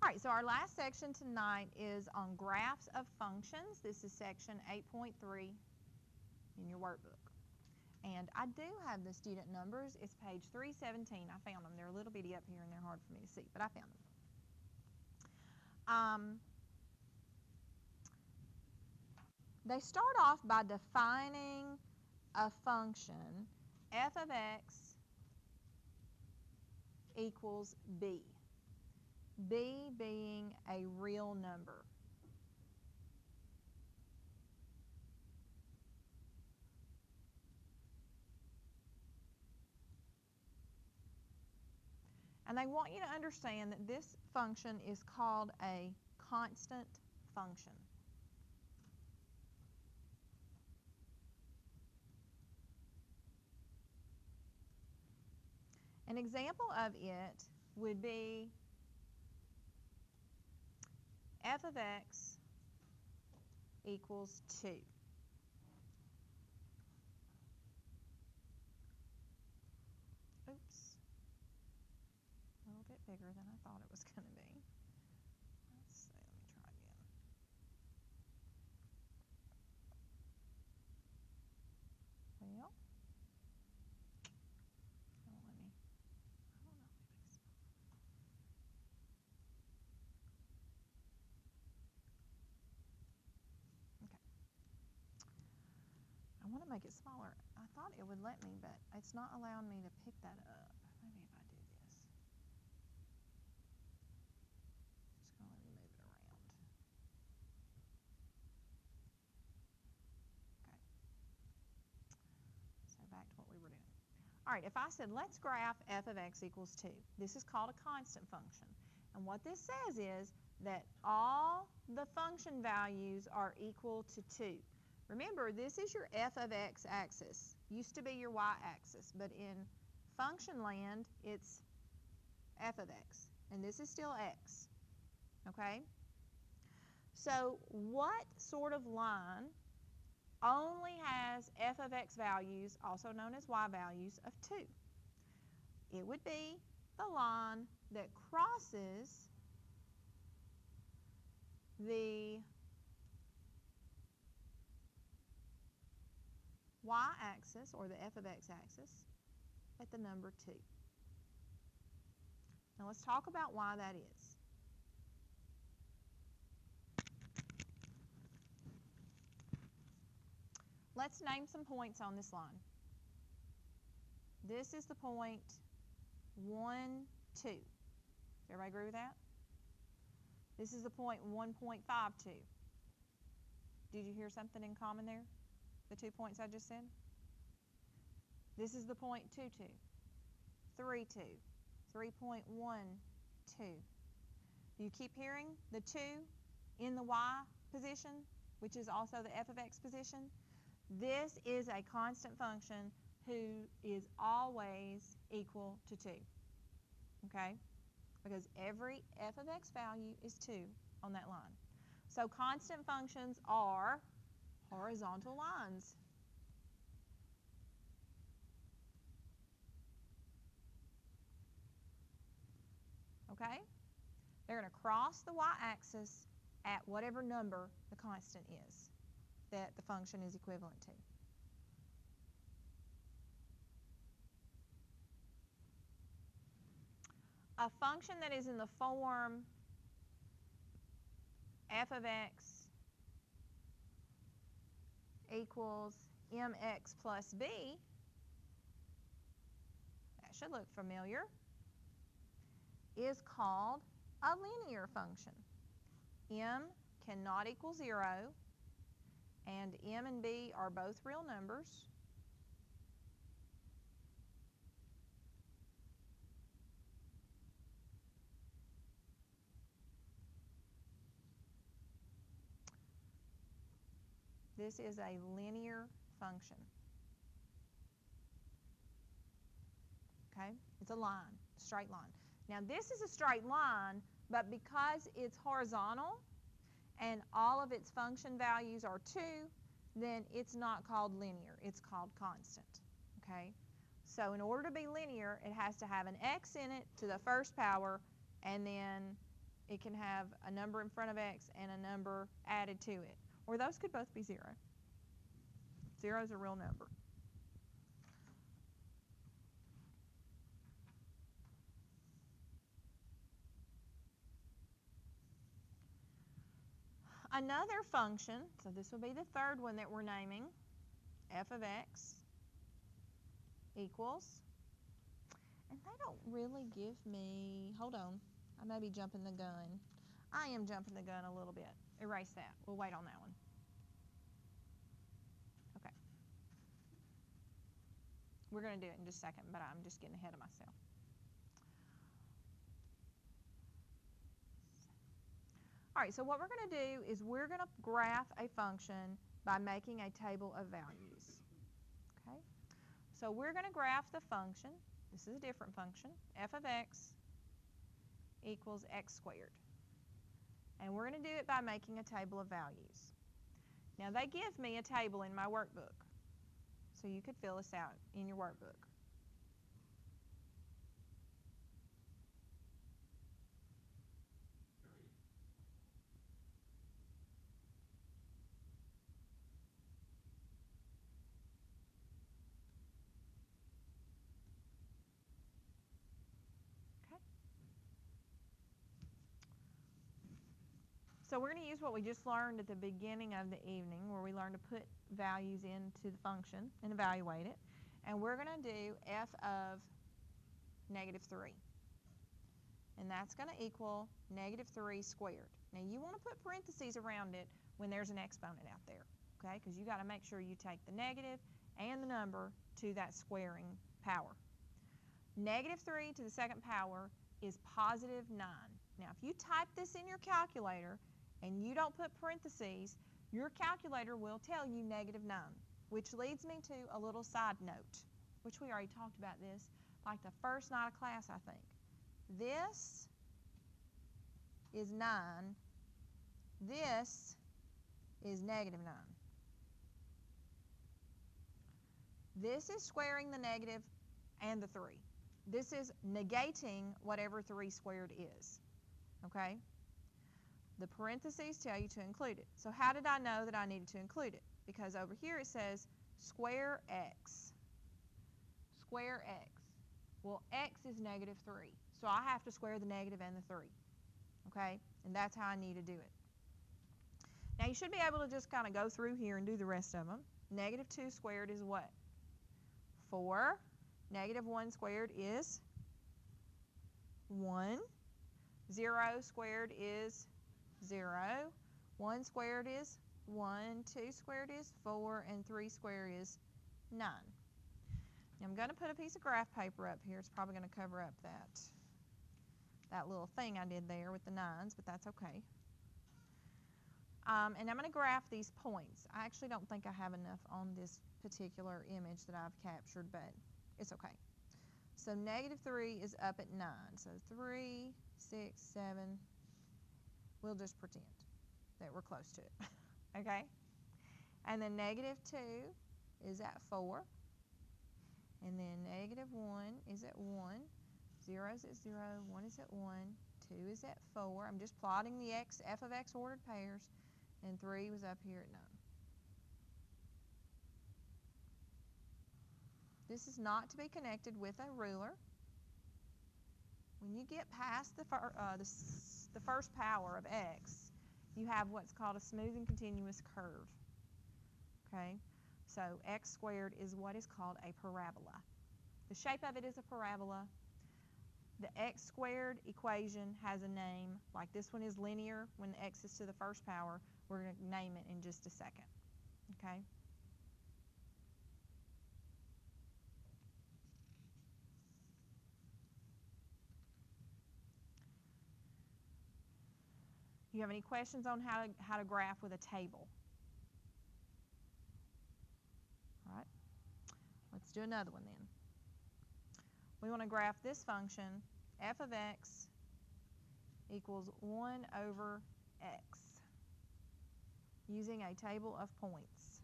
All right, so our last section tonight is on graphs of functions. This is section 8.3 in your workbook. And I do have the student numbers. It's page 317. I found them. They're a little bitty up here and they're hard for me to see, but I found them. They start off by defining a function, f of x equals b. B being a real number. And they want you to understand that this function is called a constant function. An example of it would be f of x equals 2. Oops. A little bit bigger than I thought it was going to be. Let's see, let me try again. Well, don't let me, I don't know. Okay. I want to make it smaller. I thought it would let me, but it's not allowing me to pick that up. Maybe if I do this. It's going to let me move it around. Okay. So back to what we were doing. All right, if I said let's graph f of x equals 2, this is called a constant function. And what this says is that all the function values are equal to 2. Remember, this is your f of x axis. Used to be your y axis, but in function land, it's f of x. And this is still x. Okay? So what sort of line only has f of x values, also known as y values, of 2? It would be the line that crosses the y-axis, or the f of x axis, at the number 2. Now let's talk about why that is. Let's name some points on this line. This is the point 1, 2. Does everybody agree with that? This is the point 1.52. Did you hear something in common there? The 2 points I just said? This is the point 2, 2. 3, 2. 3.1, 2. Do you keep hearing the 2 in the y position, which is also the f of x position? This is a constant function who is always equal to 2. Okay? Because every f of x value is 2 on that line. So constant functions are horizontal lines. Okay? They're going to cross the y-axis at whatever number the constant is that the function is equivalent to. A function that is in the form f of x equals mx plus b, that should look familiar, is called a linear function. M cannot equal 0, and m and b are both real numbers. This is a linear function. Okay? It's a line, straight line. Now this is a straight line, but because it's horizontal and all of its function values are 2, then it's not called linear, it's called constant. Okay? So in order to be linear, it has to have an x in it to the first power and then it can have a number in front of x and a number added to it. Or those could both be 0. 0 is a real number. Another function, so this will be the third one that we're naming, f of x equals, and they don't really give me, hold on, I may be jumping the gun. I am jumping the gun a little bit. Erase that. We'll wait on that one. Okay. We're going to do it in just a second, but I'm just getting ahead of myself. All right, so what we're going to do is we're going to graph a function by making a table of values. Okay? So we're going to graph the function. This is a different function. F of x equals x squared. And we're going to do it by making a table of values. Now they give me a table in my workbook. So you could fill this out in your workbook. So we're going to use what we just learned at the beginning of the evening, where we learned to put values into the function and evaluate it. And we're going to do f of -3. And that's going to equal -3 squared. Now you want to put parentheses around it when there's an exponent out there, okay? Because you got to make sure you take the negative and the number to that squaring power. -3 to the second power is +9. Now if you type this in your calculator and you don't put parentheses, your calculator will tell you -9, which leads me to a little side note, which we already talked about this like the first night of class, I think. This is 9. This is -9. This is squaring the negative and the 3. This is negating whatever 3 squared is, okay? The parentheses tell you to include it. So how did I know that I needed to include it? Because over here it says square x. Square x. Well, x is -3. So I have to square the negative and the 3, okay? And that's how I need to do it. Now you should be able to just kind of go through here and do the rest of them. -2 squared is what? 4. -1 squared is 1. 0 squared is 0. 1 squared is 1. 2 squared is 4. And 3 squared is 9. Now I'm going to put a piece of graph paper up here. It's probably going to cover up that little thing I did there with the 9s, but that's okay. And I'm going to graph these points. I actually don't think I have enough on this particular image that I've captured, but it's okay. So -3 is up at 9. So 3, 6, 7. We'll just pretend that we're close to it. Okay? And then -2 is at 4. And then -1 is at 1. 0 is at 0. 1 is at 1. 2 is at 4. I'm just plotting the f of x ordered pairs. And 3 was up here at 9. This is not to be connected with a ruler. When you get past the first power of x, you have what's called a smooth and continuous curve. Okay? So x squared is what is called a parabola. The shape of it is a parabola. The x squared equation has a name. Like this one is linear when the x is to the first power. We're going to name it in just a second. Okay? Do you have any questions on how to graph with a table? All right. Let's do another one then. We want to graph this function, f of x equals 1 over x, using a table of points.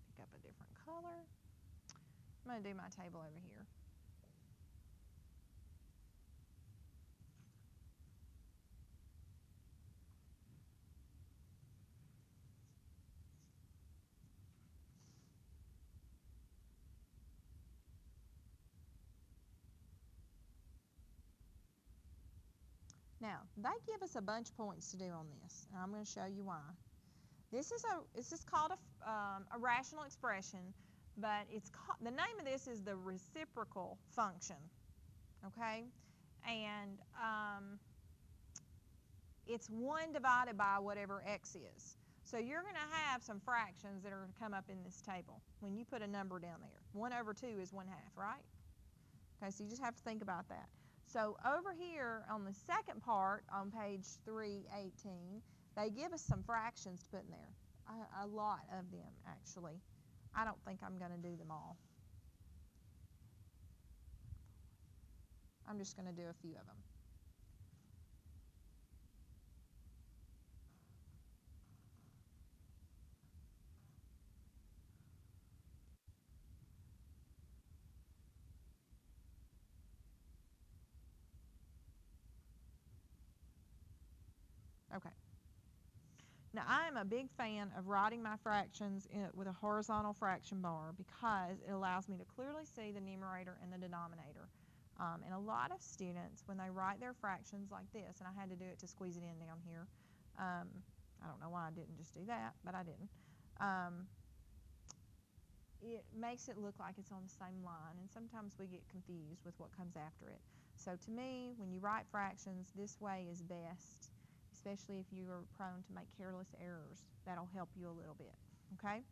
Pick up a different color. I'm going to do my table over here. Now, they give us a bunch of points to do on this, and I'm going to show you why. This is called a rational expression, but the name of this is the reciprocal function, okay? And it's 1 divided by whatever x is. So you're going to have some fractions that are going to come up in this table when you put a number down there. 1 over 2 is 1/2, right? Okay, so you just have to think about that. So over here on the second part on page 318, they give us some fractions to put in there. A lot of them, actually. I don't think I'm going to do them all. I'm just going to do a few of them. Okay. Now, I am a big fan of writing my fractions with a horizontal fraction bar because it allows me to clearly see the numerator and the denominator. And a lot of students, when they write their fractions like this, and I had to do it to squeeze it in down here. I don't know why I didn't just do that, but I didn't. It makes it look like it's on the same line, and sometimes we get confused with what comes after it. So to me, when you write fractions, this way is best, especially if you are prone to make careless errors. That'll help you a little bit, okay?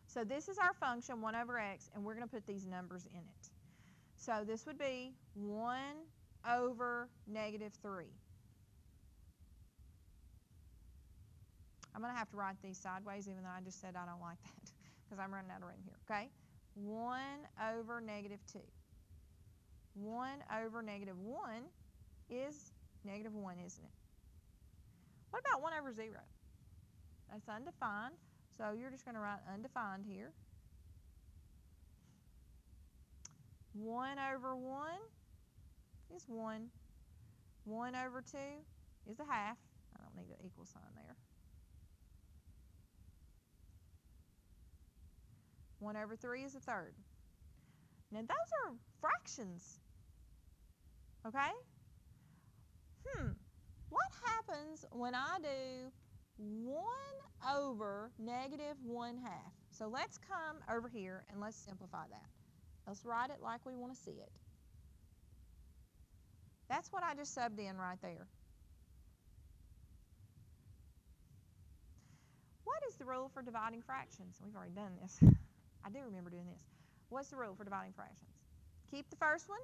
So this is our function, 1 over x, and we're going to put these numbers in it. So this would be 1 over -3. I'm going to have to write these sideways, even though I just said I don't like that, because I'm running out of room here, okay? 1 over -2. 1 over -1 is -1, isn't it? What about 1 over 0? That's undefined, so you're just going to write undefined here. 1 over 1 is 1. 1 over 2 is 1/2. I don't need an equal sign there. 1 over 3 is 1/3. Now those are fractions, okay? What happens when I do 1 over -1/2? So let's come over here and let's simplify that. Let's write it like we want to see it. That's what I just subbed in right there. What is the rule for dividing fractions? We've already done this. I do remember doing this. What's the rule for dividing fractions? Keep the first one.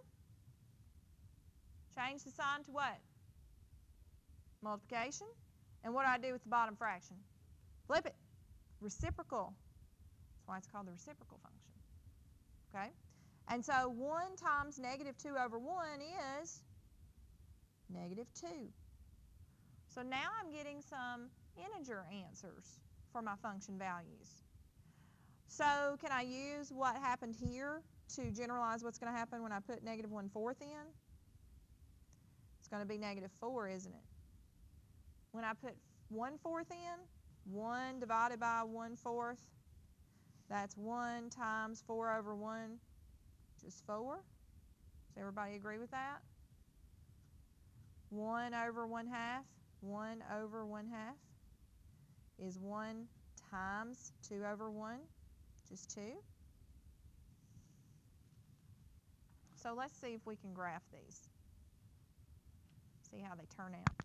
Change the sign to what? Multiplication. And what do I do with the bottom fraction? Flip it. Reciprocal. That's why it's called the reciprocal function. Okay? And so 1 times -2 over 1 is -2. So now I'm getting some integer answers for my function values. So can I use what happened here to generalize what's going to happen when I put -1/4 in? It's going to be -4, isn't it? When I put 1/4 in, 1 divided by 1/4, that's 1 times 4 over 1, just 4. Does everybody agree with that? 1 over 1/2, 1 over 1/2 is 1 times 2 over 1, just 2. So let's see if we can graph these. See how they turn out.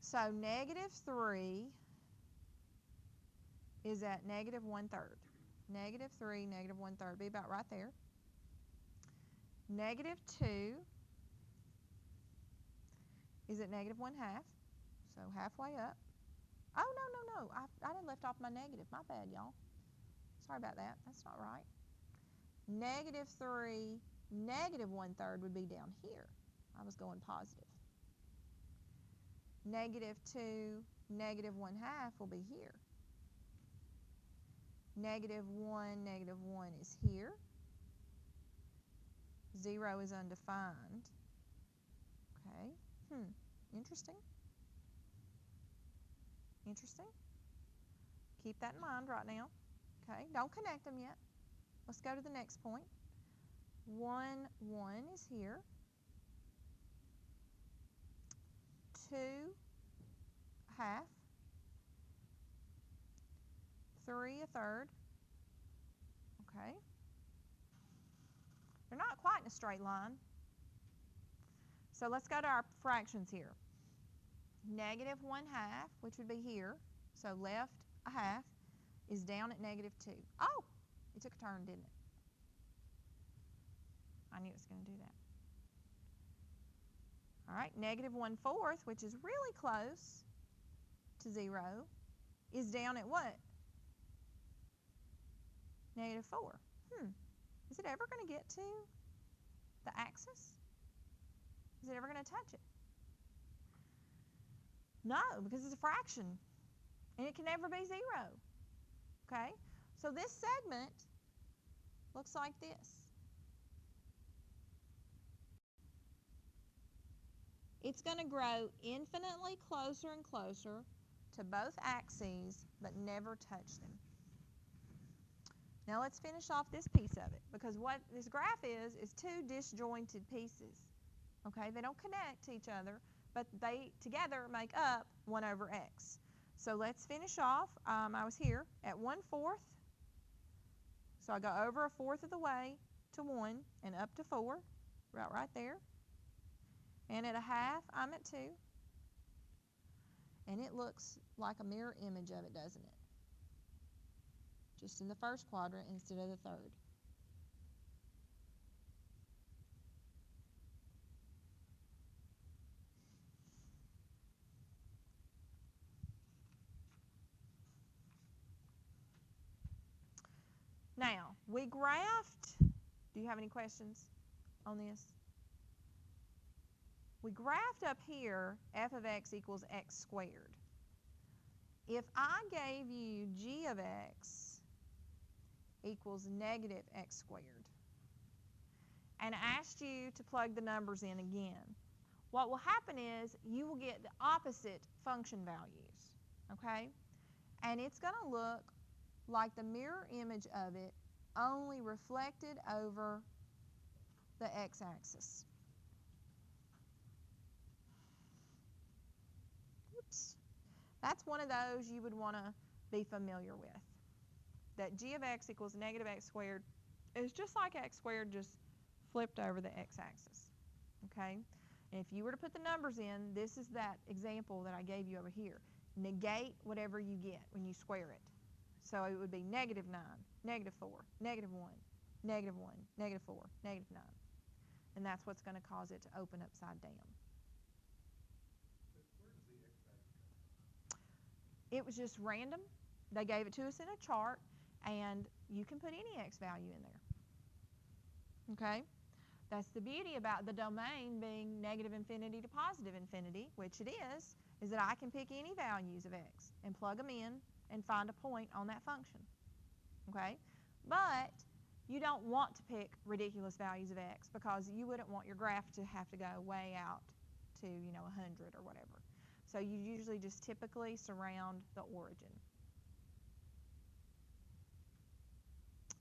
So -3 is at -1/3. -3, -1/3, be about right there. -2 is at -1/2, so halfway up. Oh, no. I done left off my negative. My bad, y'all. Sorry about that. That's not right. -3, -1/3 would be down here. I was going positive. -2, negative 1/2 will be here. Negative 1 is here. 0 is undefined. Okay. Interesting. Interesting. Keep that in mind right now. Okay. Don't connect them yet. Let's go to the next point. 1 is here. 2/2. 3/3. Okay. They're not quite in a straight line. So let's go to our fractions here. Negative 1/2, which would be here, so left a half, is down at negative 2. Oh, it took a turn, didn't it? I knew it was going to do that. All right, negative 1/4, which is really close to 0, is down at what? Negative 4. Is it ever going to get to the axis? Is it ever going to touch it? No, because it's a fraction, and it can never be 0. Okay, so this segment looks like this. It's going to grow infinitely closer and closer to both axes, but never touch them. Now let's finish off this piece of it, because what this graph is two disjointed pieces. Okay, they don't connect to each other, but they together make up 1/x. So let's finish off. I was here at 1/4, so I go over 1/4 of the way to 1 and up to 4, right there. And at 1/2, I'm at 2. And it looks like a mirror image of it, doesn't it? Just in the first quadrant instead of the third. Now, we graphed, do you have any questions on this? We graphed up here f of x equals x squared. If I gave you g of x equals negative x squared and asked you to plug the numbers in again, what will happen is you will get the opposite function values, okay? And it's going to look like the mirror image of it, only reflected over the x-axis. Oops. That's one of those you would want to be familiar with. That g of x equals negative x squared is just like x squared, just flipped over the x-axis. Okay? And if you were to put the numbers in, this is that example that I gave you over here. Negate whatever you get when you square it. So it would be negative 9, negative 4, negative 1, negative 1, negative 4, negative 9. And that's what's going to cause it to open upside down. It was just random. They gave it to us in a chart, and you can put any x value in there. Okay? That's the beauty about the domain being negative infinity to positive infinity, which it is that I can pick any values of x and plug them in and find a point on that function. Okay? But you don't want to pick ridiculous values of x because you wouldn't want your graph to have to go way out to, 100 or whatever. So you usually just typically surround the origin.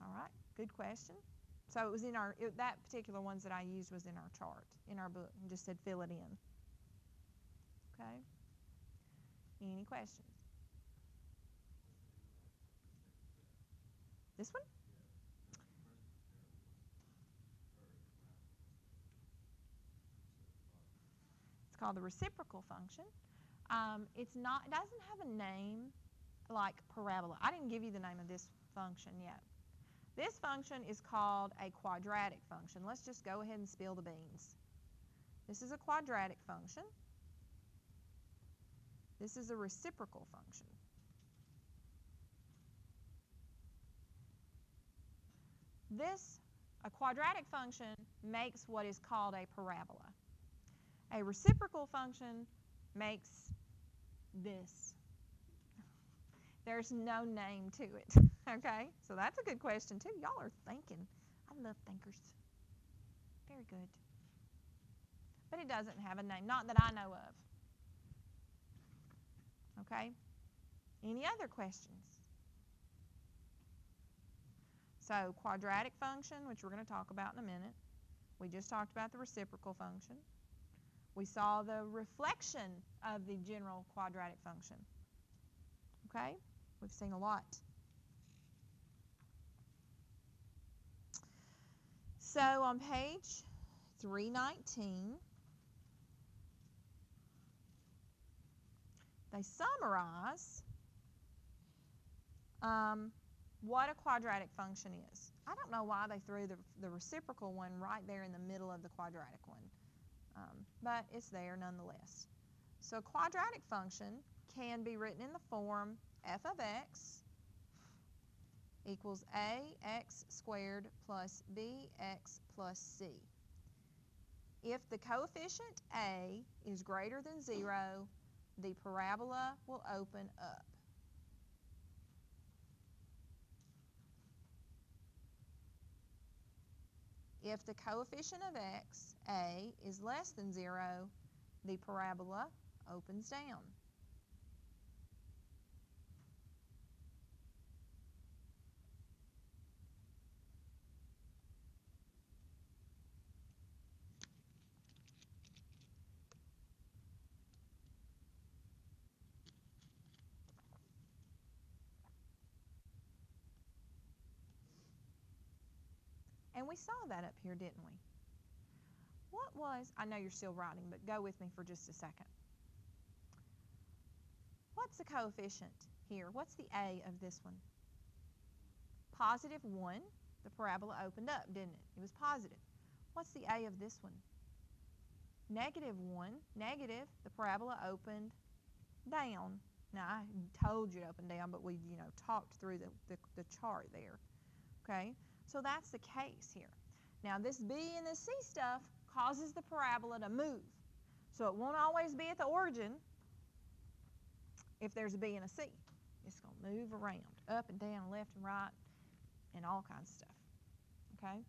All right, good question. So it was in that particular ones that I used was in our chart, in our book, and just said fill it in. Okay? Any questions? This one? It's called the reciprocal function. It doesn't have a name like parabola. I didn't give you the name of this function yet. This function is called a quadratic function. Let's just go ahead and spill the beans. This is a quadratic function. This is a reciprocal function. A quadratic function makes what is called a parabola. A reciprocal function makes this. There's no name to it. Okay? So that's a good question, too. Y'all are thinking. I love thinkers. Very good. But it doesn't have a name, not that I know of. Okay? Any other questions? So quadratic function, which we're going to talk about in a minute. We just talked about the reciprocal function. We saw the reflection of the general quadratic function. Okay? We've seen a lot. So on page 319, they summarize what a quadratic function is. I don't know why they threw the reciprocal one right there in the middle of the quadratic one, but it's there nonetheless. So a quadratic function can be written in the form f of x equals ax squared plus bx plus c. If the coefficient a is greater than 0, the parabola will open up. If the coefficient of x, a, is less than 0, the parabola opens down. And we saw that up here, didn't we? What was, I know you're still writing, but go with me for just a second. What's the coefficient here? What's the a of this one? Positive 1. The parabola opened up, didn't it? It was positive. What's the a of this one? Negative 1. Negative. The parabola opened down. Now, I told you to open down, but we, talked through the chart there. Okay? So that's the case here. Now, this b and this c stuff causes the parabola to move. So it won't always be at the origin if there's a b and a c. It's going to move around, up and down, left and right, and all kinds of stuff. Okay?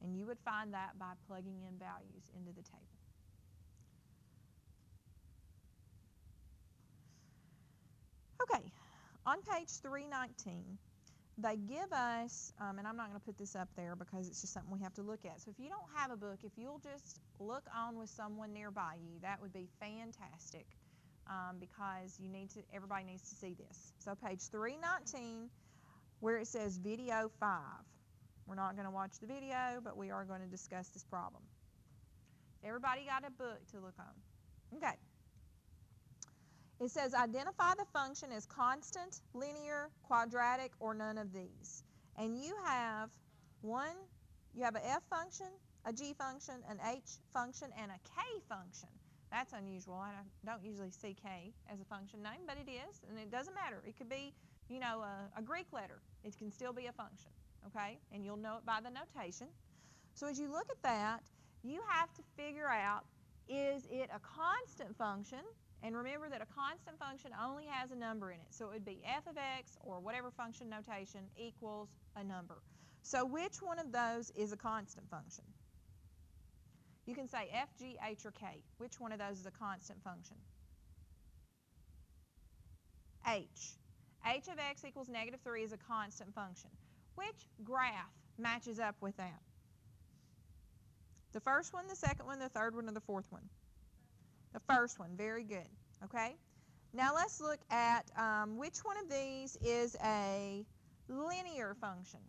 And you would find that by plugging in values into the table. Okay, on page 319, they give us, and I'm not going to put this up there because it's just something we have to look at. So if you don't have a book, if you'll just look on with someone nearby you, that would be fantastic because everybody needs to see this. So page 319, where it says video 5. We're not going to watch the video, but we are going to discuss this problem. Everybody got a book to look on. Okay. It says identify the function as constant, linear, quadratic, or none of these. And you have an f function, a g function, an h function, and a k function. That's unusual. I don't usually see k as a function name, but it is, and it doesn't matter. It could be, a Greek letter. It can still be a function, okay? And you'll know it by the notation. So as you look at that, you have to figure out, is it a constant function? And remember that a constant function only has a number in it. So it would be f of x or whatever function notation equals a number. So which one of those is a constant function? You can say f, g, h, or k. Which one of those is a constant function? H. H of x equals -3 is a constant function. Which graph matches up with that? The first one, the second one, the third one, or the fourth one? The first one. Very good. Okay? Now let's look at which one of these is a linear function.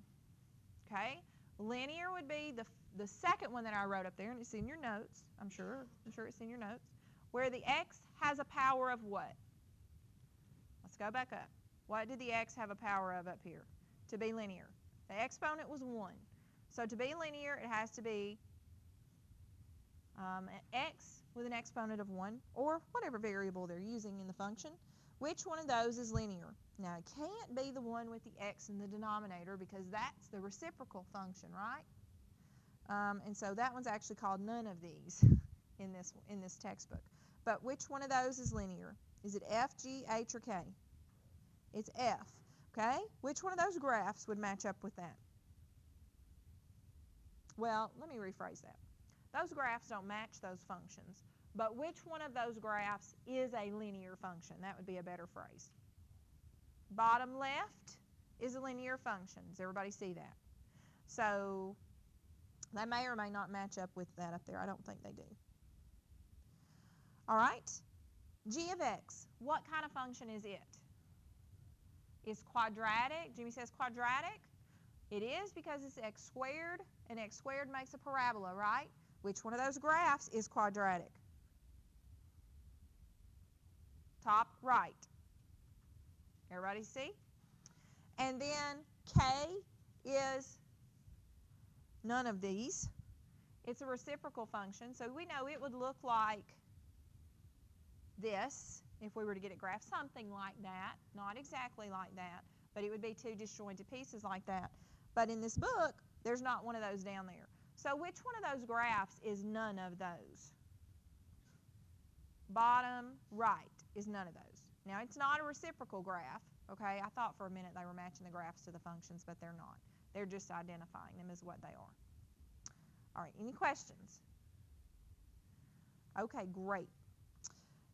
Okay? Linear would be the second one that I wrote up there, and it's in your notes. I'm sure it's in your notes. Where the x has a power of what? Let's go back up. What did the x have a power of up here? To be linear. The exponent was 1. So to be linear, it has to be x with an exponent of 1, or whatever variable they're using in the function. Which one of those is linear? Now, it can't be the one with the x in the denominator because that's the reciprocal function, right? And so that one's actually called none of these in this textbook. But which one of those is linear? Is it f, g, h, or k? It's f. Okay? Which one of those graphs would match up with that? Well, let me rephrase that. Those graphs don't match those functions, but which one of those graphs is a linear function? That would be a better phrase. Bottom left is a linear function. Does everybody see that? So they may or may not match up with that up there. I don't think they do. All right. G of x, what kind of function is it? It's quadratic. Jimmy says quadratic. It is because it's x squared, and x squared makes a parabola, right? Which one of those graphs is quadratic? Top right. Everybody see? And then k is none of these. It's a reciprocal function, so we know it would look like this if we were to get it graphed, something like that. Not exactly like that, but it would be two disjointed pieces like that. But in this book, there's not one of those down there. So which one of those graphs is none of those? Bottom right is none of those. Now, it's not a reciprocal graph, okay? I thought for a minute they were matching the graphs to the functions, but they're not. They're just identifying them as what they are. All right, any questions? Okay, great.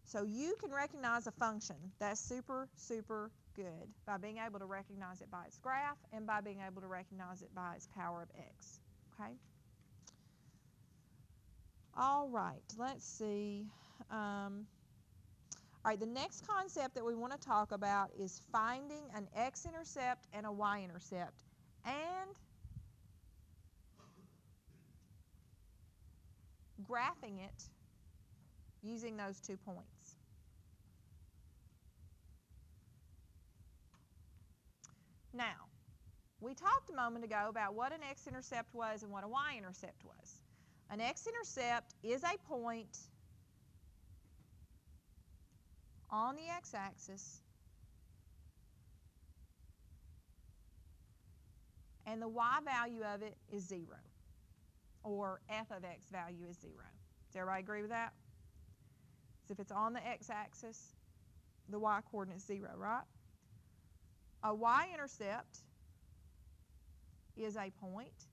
So you can recognize a function. That's super, super good by being able to recognize it by its graph and by being able to recognize it by its power of x, okay? All right, let's see. All right, the next concept that we want to talk about is finding an x-intercept and a y-intercept and graphing it using those 2 points. Now, we talked a moment ago about what an x-intercept was and what a y-intercept was. An x-intercept is a point on the x-axis, and the y value of it is 0, or f of x value is 0. Does everybody agree with that? So if it's on the x-axis, the y coordinate is 0, right? A y-intercept is a point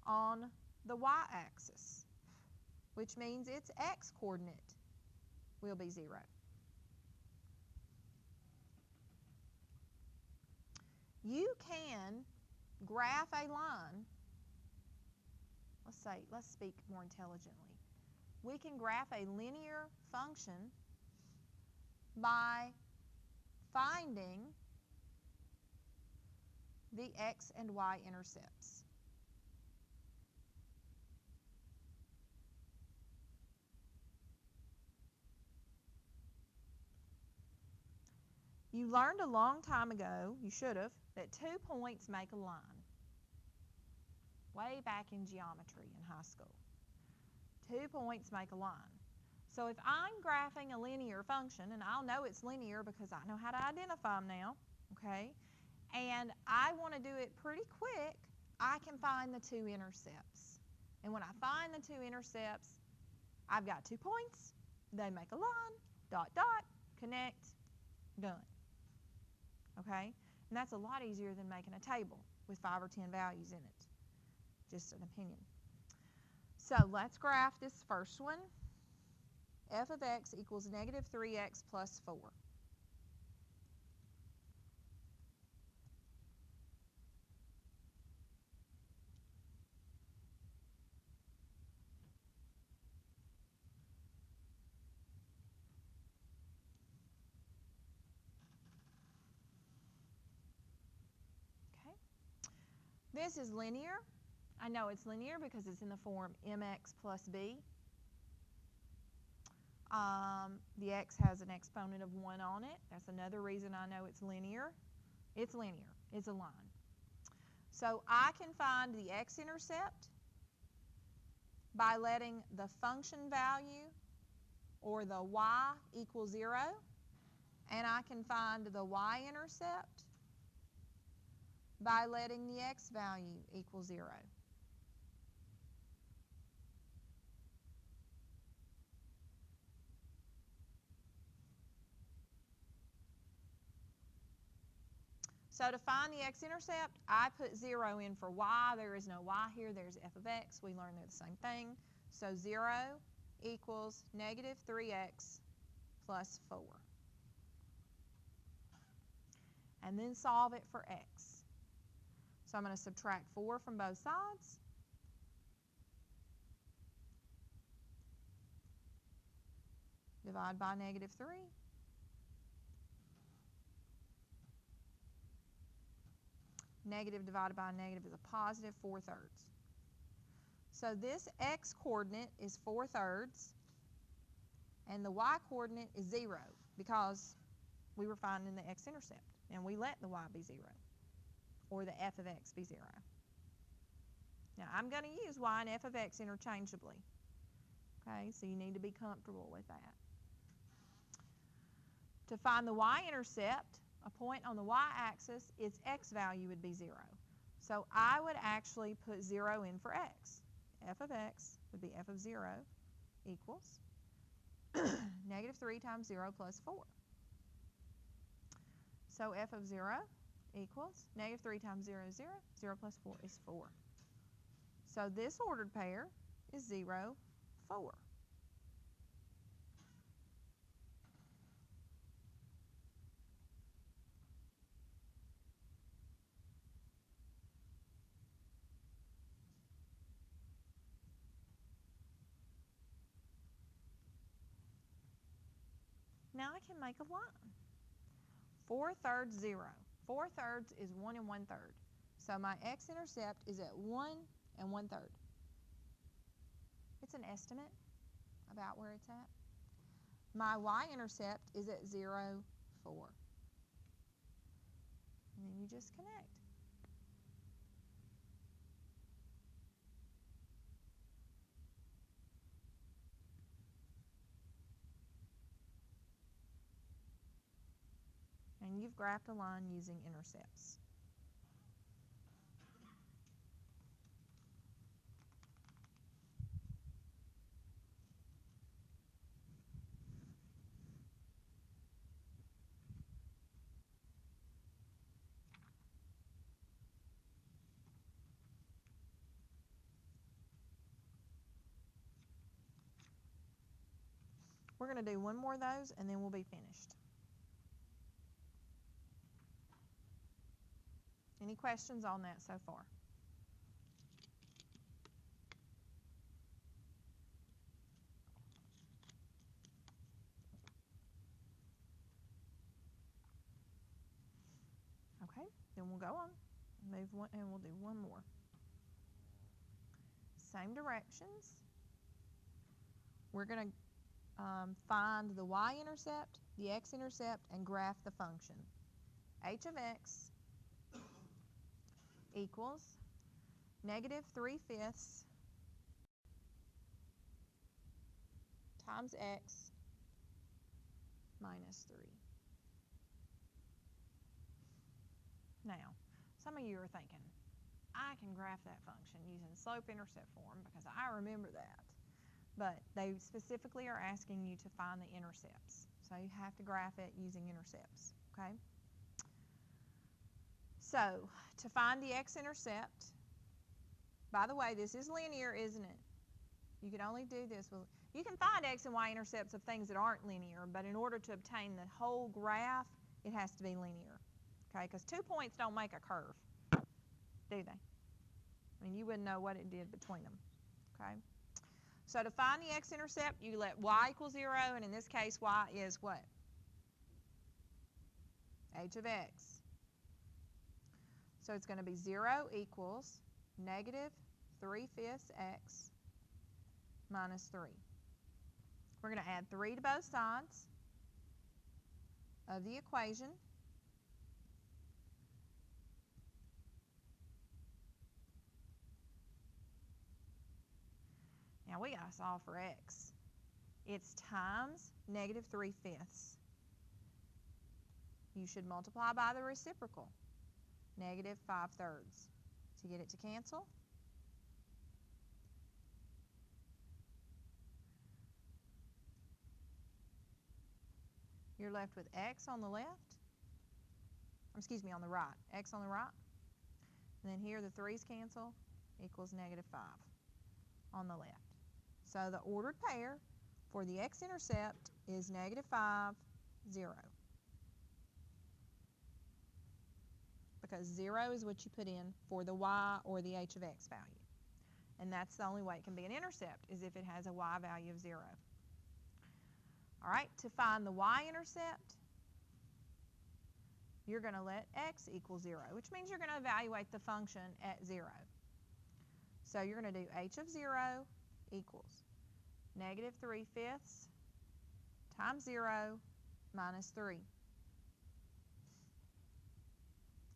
on the y-axis, which means its x-coordinate will be 0. You can graph a line. Let's speak more intelligently. We can graph a linear function by finding the x and y intercepts. You learned a long time ago, you should have, that 2 points make a line. Way back in geometry in high school. 2 points make a line. So if I'm graphing a linear function, and I'll know it's linear because I know how to identify them now, okay, and I want to do it pretty quick, I can find the 2 intercepts. And when I find the 2 intercepts, I've got 2 points, they make a line, dot, dot, connect, done. Okay? And that's a lot easier than making a table with 5 or 10 values in it. Just an opinion. So let's graph this first one. F of x equals negative 3x plus 4. Okay. This is linear. I know it's linear because it's in the form mx plus b. The x has an exponent of 1 on it. That's another reason I know it's linear. It's linear. It's a line. So I can find the x-intercept by letting the function value, or the y, equal 0, and I can find the y-intercept by letting the x value equal 0. So to find the x-intercept, I put 0 in for y. There is no y here. There's f of x. We learned they're the same thing. So 0 equals negative 3x plus 4. And then solve it for x. So I'm going to subtract 4 from both sides. Divide by negative 3. Negative divided by negative is a positive 4/3. So this x-coordinate is 4/3, and the y-coordinate is 0 because we were finding the x-intercept, and we let the y be 0, or the f of x be 0. Now I'm going to use y and f of x interchangeably. Okay, so you need to be comfortable with that. To find the y-intercept, a point on the y-axis, its x value would be 0. So I would actually put 0 in for x. F of x would be f of 0 equals negative 3 times 0 plus 4. So f of 0 equals negative 3 times 0 is 0. 0 plus 4 is 4. So this ordered pair is 0, 4. Now I can make a line. 4/3, 0. 4/3 is 1 1/3. So my x-intercept is at 1 1/3. It's an estimate about where it's at. My y-intercept is at 0, 4. And then you just connect. And you've graphed a line using intercepts. We're going to do one more of those and then we'll be finished. Any questions on that so far? Okay, then we'll go on. Move one and we'll do one more. Same directions. We're going to find the y-intercept, the x-intercept, and graph the function. H of x equals negative 3/5 times x minus 3. Now, some of you are thinking, I can graph that function using slope-intercept form because I remember that. But they specifically are asking you to find the intercepts. So you have to graph it using intercepts, okay? So, to find the x-intercept, by the way, this is linear, isn't it? You can only do this with, you can find x and y-intercepts of things that aren't linear, but in order to obtain the whole graph, it has to be linear, okay? Because 2 points don't make a curve, do they? I mean, you wouldn't know what it did between them, okay? So to find the x-intercept, you let y equal 0, and in this case, y is what? H of x. So it's going to be 0 equals negative 3/5 x minus 3. We're going to add 3 to both sides of the equation. Now we got to solve for x. It's times negative 3/5. You should multiply by the reciprocal, negative 5/3. To get it to cancel, you're left with x on the left excuse me, on the right. X on the right. And then here the 3's cancel, equals -5 on the left. So the ordered pair for the x-intercept is -5, 0. Because 0 is what you put in for the y or the h of x value. And that's the only way it can be an intercept, is if it has a y value of 0. All right, to find the y-intercept, you're going to let x equal 0, which means you're going to evaluate the function at 0. So you're going to do h of 0 equals -3/5 times 0 minus 3.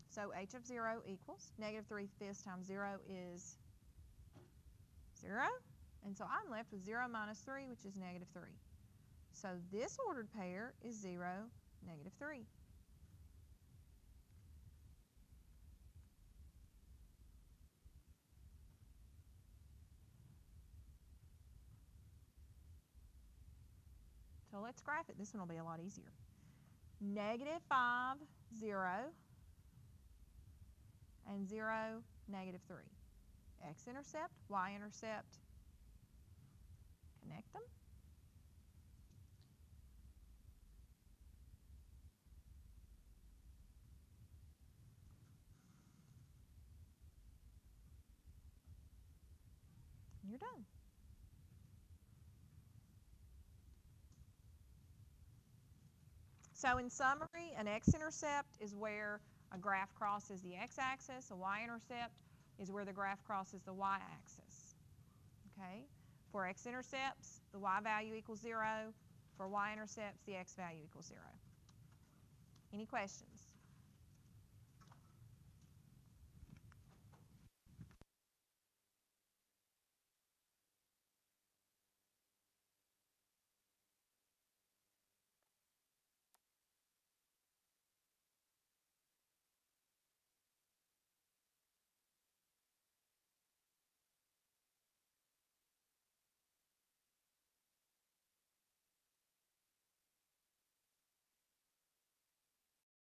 So h of 0 equals -3/5 times 0 is 0. And so I'm left with 0 minus 3, which is -3. So this ordered pair is 0, -3. So let's graph it. This one will be a lot easier. -5, 0, and 0, -3. X-intercept, y-intercept, connect them. And you're done. So in summary, an x-intercept is where a graph crosses the x-axis. A y-intercept is where the graph crosses the y-axis. Okay? For x-intercepts, the y value equals 0. For y-intercepts, the x value equals 0. Any questions?